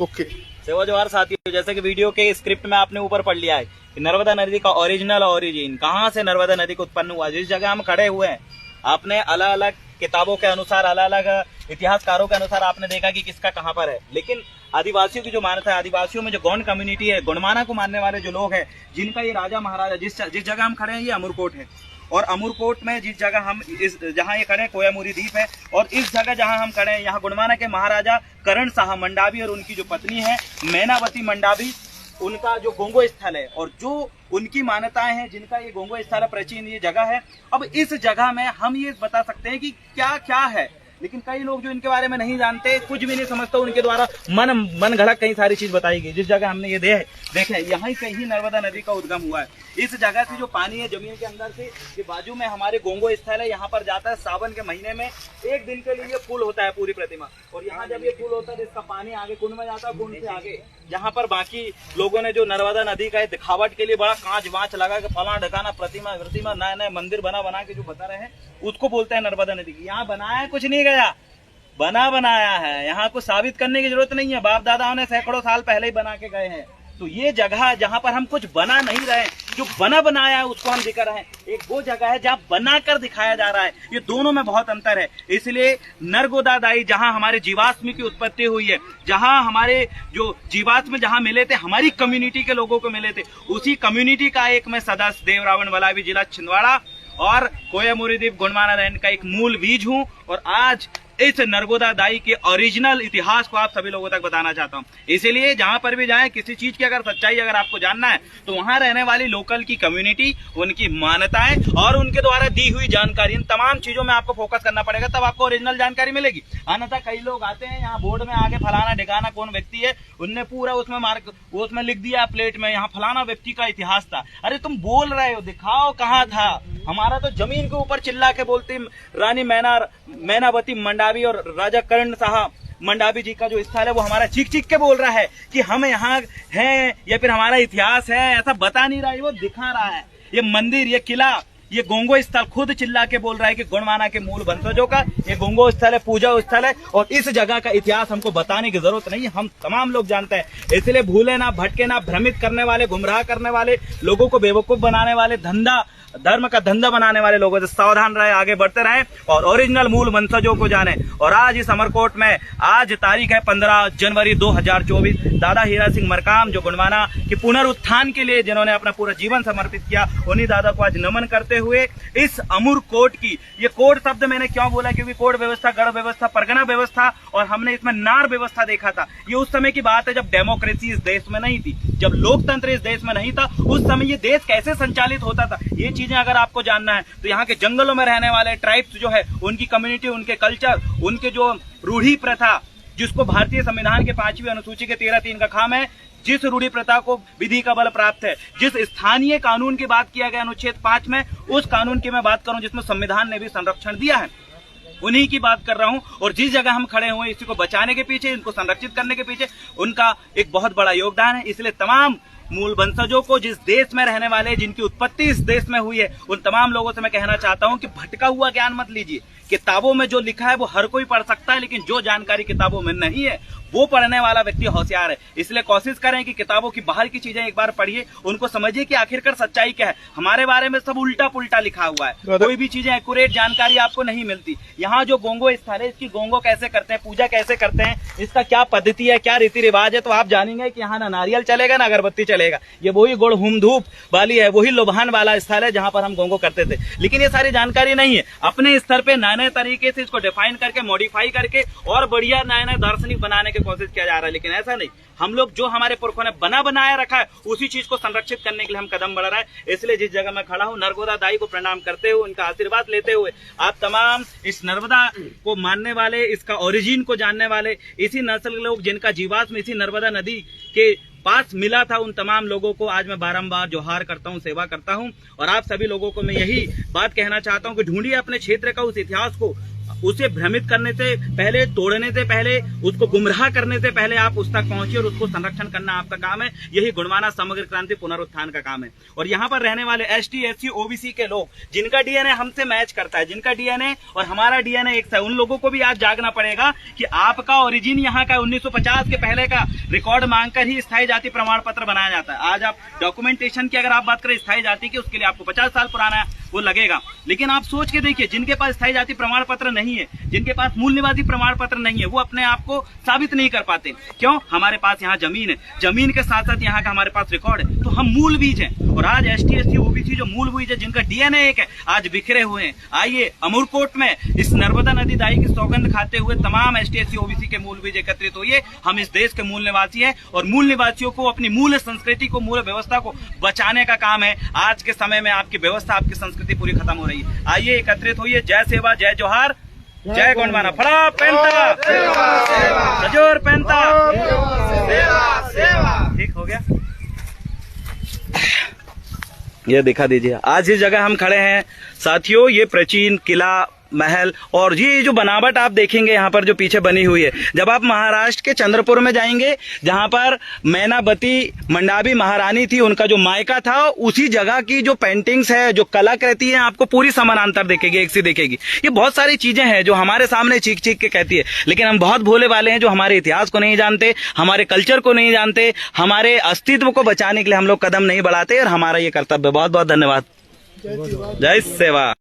Okay. सेवा जोहार साथियों, जैसे कि वीडियो के स्क्रिप्ट में आपने ऊपर पढ़ लिया है कि नर्मदा नदी का ओरिजिनल ओरिजिन कहाँ से नर्मदा नदी को उत्पन्न हुआ। जिस जगह हम खड़े हुए हैं, आपने अलग अलग किताबों के अनुसार, अलग अलग इतिहासकारों के अनुसार आपने देखा कि किसका कहाँ पर है, लेकिन आदिवासियों की जो मान्यता है, आदिवासियों में जो गौंड कम्युनिटी है, गुणमाना को मानने वाले जो लोग हैं, जिनका ये राजा महाराजा, जिस जगह हम खड़े हैं ये अमरकोट है, और अमरकोट में जिस जगह हम जहाँ ये खड़े हैं कोयामुरी द्वीप है, और इस जगह जहाँ हम खड़े हैं यहाँ गुणमाना के महाराजा करण शाह मंडावी और उनकी जो पत्नी है मैनावती मंडावी, उनका जो गोंगो स्थल है और जो उनकी मान्यताएं हैं, जिनका ये गोंगो स्थल प्राचीन ये जगह है। अब इस जगह में हम ये बता सकते हैं कि क्या क्या है, लेकिन कई लोग जो इनके बारे में नहीं जानते, कुछ भी नहीं समझते, उनके द्वारा मन घड़क कई सारी चीज बताई गई। जिस जगह हमने ये देखे यहाँ ही कहीं नर्मदा नदी का उद्गम हुआ है। इस जगह से जो पानी है जमीन के अंदर से, ये बाजू में हमारे गोंगो स्थल है, यहाँ पर जाता है सावन के महीने में, एक दिन के लिए ये फुल होता है पूरी प्रतिमा, और यहाँ जब ये फुल होता है तो इसका पानी आगे कुंड में जाता है, कुंड से आगे जहाँ पर बाकी लोगों ने जो नर्मदा नदी का दिखावट के लिए बड़ा कांच वाँच लगा के फला ढकाना प्रतिमा नए नए मंदिर बना के जो बता रहे हैं, उसको बोलते हैं नर्मदा नदी की। यहाँ बनाया कुछ नहीं गया, बनाया है, यहाँ को साबित करने की जरूरत नहीं है, बाप दादाओं ने सैकड़ों साल पहले ही बना के गए हैं। तो ये जगह जहाँ पर हम कुछ बना नहीं रहे, जो बनाया है उसको हम दिखा रहे हैं, एक वो जगह है जहाँ बनाकर दिखाया जा रहा है। ये दोनों में बहुत अंतर है। इसलिए नर्मदा दाई जहाँ हमारे जीवाश्म की उत्पत्ति हुई है, जहाँ हमारे जो जीवाश्म जहाँ मिले थे, हमारी कम्युनिटी के लोगों को मिले थे, उसी कम्युनिटी का एक मैं सदस्य देवरावण वलावी जिला छिंदवाड़ा और कोयामुरी द्वीप गुणमाना लैंड का एक मूल बीज हूँ, और आज इस नर्मदा दाई के ओरिजिनल इतिहास को आप सभी लोगों तक बताना चाहता हूं। इसीलिए जहां पर भी जाएं, किसी चीज की अगर सच्चाई अगर आपको जानना है तो वहां रहने वाली लोकल की कम्युनिटी, उनकी मान्यताएं और उनके द्वारा दी हुई जानकारी, इन तमाम चीजों में आपको फोकस करना पड़ेगा, तब आपको ओरिजिनल जानकारी मिलेगी। अन्यथा कई लोग आते हैं यहाँ बोर्ड में आगे फलाना ढिकाना कौन व्यक्ति है, उनने पूरा उसमें लिख दिया प्लेट में यहाँ फलाना व्यक्ति का इतिहास था। अरे तुम बोल रहे हो, दिखाओ कहाँ था। हमारा तो जमीन के ऊपर चिल्ला के बोलती रानी मैनावती मंडावी और राजा करण शाह मंडावी जी का जो स्थल है वो हमारा चीख के बोल रहा है कि हम यहाँ हैं या फिर हमारा इतिहास है। ऐसा बता नहीं रहा है, वो दिखा रहा है। ये मंदिर, ये किला, ये गोंगो स्थल खुद चिल्ला के बोल रहा है कि गुणमाना के मूल वंशजों का ये गोंगो स्थल है, पूजा स्थल है, और इस जगह का इतिहास हमको बताने की जरूरत नहीं है, हम तमाम लोग जानते हैं। इसलिए भूले ना, भटके ना, भ्रमित करने वाले, गुमराह करने वाले, लोगों को बेवकूफ बनाने वाले, धर्म का धंधा बनाने वाले लोगों से सावधान रहे, आगे बढ़ते रहे और ओरिजिनल मूल वंशजों को जाने। और आज इस अमरकोट में आज तारीख है 15 जनवरी 2024, दादा हीरा सिंह मरकाम जो गुणमाना के पुनरुत्थान के लिए जिन्होंने अपना पूरा जीवन समर्पित किया, उन्हीं दादा को आज नमन करते हुए इस अमरकोट की, ये कोट शब्द मैंने क्यों बोला, क्योंकि कोट व्यवस्था, गढ़ व्यवस्था, परगना व्यवस्था और हमने इसमें नार व्यवस्था देखा था। ये उस समय की बात है जब डेमोक्रेसी इस देश में नहीं थी, जब लोकतंत्र इस देश में नहीं था। उस समय ये देश कैसे संचालित होता था, ये चीजें अगर आपको जानना है तो यहाँ के जंगलों में रहने वाले ट्राइब्स जो है, उनकी कम्युनिटी, उनके कल्चर, उनके जो रूढ़ी प्रथा, जिसको भारतीय संविधान के 5वीं अनुसूची के 13(3) का खाम है, जिस रूढ़ी प्रथा को विधि का बल प्राप्त है, जिस स्थानीय कानून की बात किया गया अनुच्छेद 5 में, उस कानून की मैं बात करूं जिसमें संविधान ने भी संरक्षण दिया है, उन्हीं की बात कर रहा हूं। और जिस जगह हम खड़े हुए, इसी को बचाने के पीछे, इनको संरक्षित करने के पीछे उनका एक बहुत बड़ा योगदान है। इसलिए तमाम मूल वंशजों को, जिस देश में रहने वाले, जिनकी उत्पत्ति इस देश में हुई है, उन तमाम लोगों से मैं कहना चाहता हूं कि भटका हुआ ज्ञान मत लीजिए। किताबों में जो लिखा है वो हर कोई पढ़ सकता है, लेकिन जो जानकारी किताबों में नहीं है वो पढ़ने वाला व्यक्ति होशियार है। इसलिए कोशिश करें कि किताबों की बाहर की चीजें एक बार पढ़िए, उनको समझिए कि आखिरकार सच्चाई क्या है। हमारे बारे में सब उल्टा पुल्टा लिखा हुआ है, कोई भी चीजें एक्यूरेट जानकारी आपको नहीं मिलती। यहाँ जो गोंगो स्थल है, इसकी गोंगो कैसे करते हैं, पूजा कैसे करते हैं, इसका क्या पद्धति है, क्या रीति रिवाज है, तो आप जानेंगे कि यहाँ ना नारियल चलेगा ना अगरबत्ती चलेगा। ये वही गुड़ हुम धूप वाली है, वही लुभान वाला स्थल है जहाँ पर हम गोंगो करते थे। लेकिन ये सारी जानकारी नहीं है। अपने स्तर पे नए नए तरीके से इसको डिफाइन करके, मॉडिफाई करके और बढ़िया नए नए दार्शनिक बनाने की कोशिश किया जा रहा है, लेकिन ऐसा नहीं। हम लोग जो हमारे पुरखों ने बनाया रखा है, उसी चीज को संरक्षित करने के लिए हम कदम बढ़ा रहे हैं। इसलिए जिस जगह मैं खड़ा हूँ, नर्मदा दाई को प्रणाम करते हुए, उनका आशीर्वाद लेते हुए, आप तमाम इस नर्मदा को मानने वाले, इसका ओरिजिन को जानने वाले, इसी नस्ल के लोग जिनका जीवाश्म इसी नर्मदा नदी के पास मिला था, उन तमाम लोगों को आज मैं बारंबार जोहार करता हूं, सेवा करता हूं। और आप सभी लोगों को मैं यही बात कहना चाहता हूं कि ढूंढिए अपने क्षेत्र का उस इतिहास को, उसे भ्रमित करने से पहले, तोड़ने से पहले, उसको गुमराह करने से पहले आप उस तक पहुंचे और उसको संरक्षण करना आपका काम है। यही गुणवाना समग्र क्रांति पुनरुत्थान का काम है। और यहाँ पर रहने वाले ST SC OBC के लोग जिनका DNA हमसे मैच करता है, जिनका DNA और हमारा DNA एक है, उन लोगों को भी आज जागना पड़ेगा कि आपका ओरिजिन यहाँ का 1950 के पहले का रिकॉर्ड मांगकर ही स्थायी जाति प्रमाण पत्र बनाया जाता है। आज आप डॉक्यूमेंटेशन की अगर आप बात करें स्थायी जाति की, उसके लिए आपको 50 साल पुराना वो लगेगा। लेकिन आप सोच के देखिए, जिनके पास स्थायी जाति प्रमाण पत्र नहीं है, जिनके पास मूल निवासी प्रमाण पत्र नहीं है, वो अपने आप को साबित नहीं कर पाते। क्यों? हमारे पास यहाँ जमीन है, जमीन के साथ साथ यहाँ का हमारे पास रिकॉर्ड है, तो हम मूल बीज हैं। और आज ST SC OBC जो मूल बीज है, जिनका DNA एक है, आज बिखरे हुए हैं। आइए अमरकोट में इस नर्मदा नदी दाई की सौगंध खाते हुए तमाम ST SC OBC के मूल बीज एकत्रित होइए। हम इस देश के मूल निवासी हैं और मूल निवासियों को अपनी मूल संस्कृति को, मूल व्यवस्था को बचाने का काम है। आज के समय में आपकी व्यवस्था, आपकी संस्कृति पूरी खत्म हो रही है। आइए एकत्रित होइए। जय सेवा, जय जोहार, जय गोंडवाना। फड़ा पेंटा, सजोर पेंटा, ठीक हो गया। ये दिखा दीजिए, आज इस जगह हम खड़े हैं साथियों, ये प्राचीन किला, महल और ये जो बनावट आप देखेंगे यहाँ पर जो पीछे बनी हुई है, जब आप महाराष्ट्र के चंद्रपुर में जाएंगे, जहाँ पर मैनावती मंडावी महारानी थी, उनका जो मायका था, उसी जगह की जो पेंटिंग्स है, जो कलाकृति है, आपको पूरी समानांतर दिखेगी, एक सी दिखेगी। ये बहुत सारी चीजें हैं जो हमारे सामने चीख चीख के कहती है, लेकिन हम बहुत भोले वाले हैं जो हमारे इतिहास को नहीं जानते, हमारे कल्चर को नहीं जानते, हमारे अस्तित्व को बचाने के लिए हम लोग कदम नहीं बढ़ाते। और हमारा ये कर्तव्य। बहुत बहुत धन्यवाद। जय सेवा।